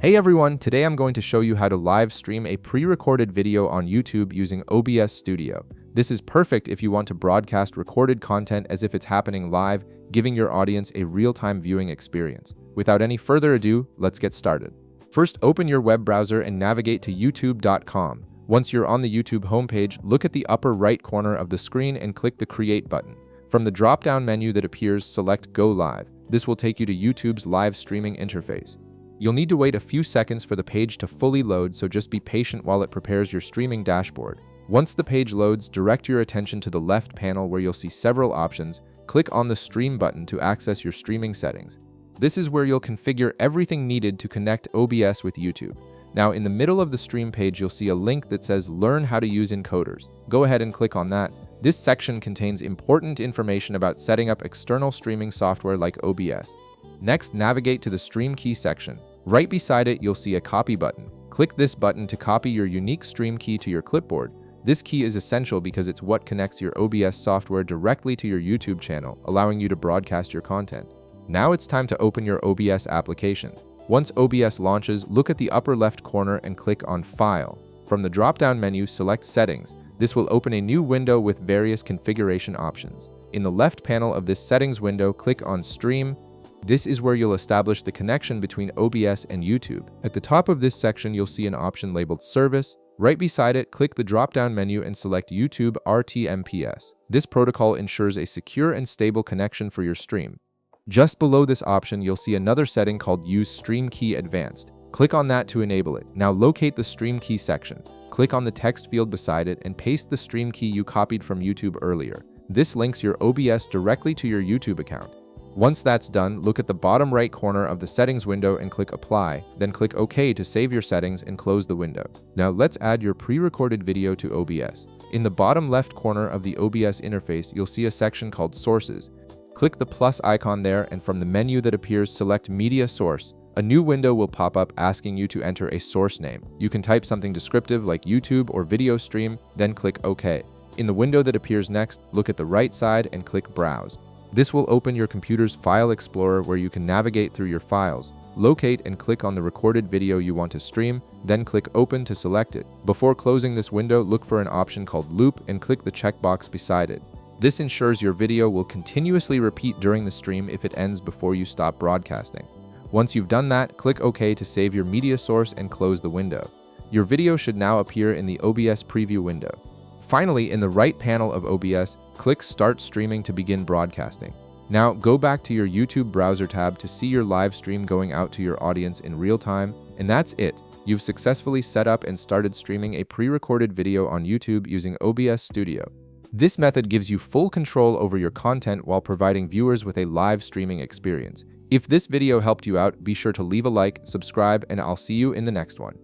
Hey everyone, today I'm going to show you how to live stream a pre-recorded video on YouTube using OBS Studio. This is perfect if you want to broadcast recorded content as if it's happening live, giving your audience a real-time viewing experience. Without any further ado, let's get started. First, open your web browser and navigate to youtube.com. Once you're on the YouTube homepage, look at the upper right corner of the screen and click the Create button. From the drop-down menu that appears, select Go Live. This will take you to YouTube's live streaming interface. You'll need to wait a few seconds for the page to fully load, so just be patient while it prepares your streaming dashboard. Once the page loads, direct your attention to the left panel where you'll see several options. Click on the Stream button to access your streaming settings. This is where you'll configure everything needed to connect OBS with YouTube. Now, in the middle of the stream page, you'll see a link that says Learn how to use encoders. Go ahead and click on that. This section contains important information about setting up external streaming software like OBS. Next, navigate to the Stream Key section. Right beside it, you'll see a Copy button. Click this button to copy your unique stream key to your clipboard. This key is essential because it's what connects your OBS software directly to your YouTube channel, allowing you to broadcast your content. Now it's time to open your OBS application. Once OBS launches, look at the upper left corner and click on File. From the drop-down menu, select Settings. This will open a new window with various configuration options. In the left panel of this settings window, click on Stream. This is where you'll establish the connection between OBS and YouTube. At the top of this section, you'll see an option labeled Service. Right beside it, click the drop-down menu and select YouTube RTMPS. This protocol ensures a secure and stable connection for your stream. Just below this option, you'll see another setting called Use Stream Key Advanced. Click on that to enable it. Now locate the Stream Key section. Click on the text field beside it and paste the stream key you copied from YouTube earlier. This links your OBS directly to your YouTube account. Once that's done, look at the bottom right corner of the settings window and click Apply, then click OK to save your settings and close the window. Now let's add your pre-recorded video to OBS. In the bottom left corner of the OBS interface, you'll see a section called Sources. Click the plus icon there, and from the menu that appears, select Media Source. A new window will pop up asking you to enter a source name. You can type something descriptive like YouTube or video stream, then click OK. In the window that appears next, look at the right side and click Browse. This will open your computer's File Explorer where you can navigate through your files. Locate and click on the recorded video you want to stream, then click Open to select it. Before closing this window, look for an option called Loop and click the checkbox beside it. This ensures your video will continuously repeat during the stream if it ends before you stop broadcasting. Once you've done that, click OK to save your media source and close the window. Your video should now appear in the OBS preview window. Finally, in the right panel of OBS, click Start Streaming to begin broadcasting. Now, go back to your YouTube browser tab to see your live stream going out to your audience in real time. And that's it. You've successfully set up and started streaming a pre-recorded video on YouTube using OBS Studio. This method gives you full control over your content while providing viewers with a live streaming experience. If this video helped you out, be sure to leave a like, subscribe, and I'll see you in the next one.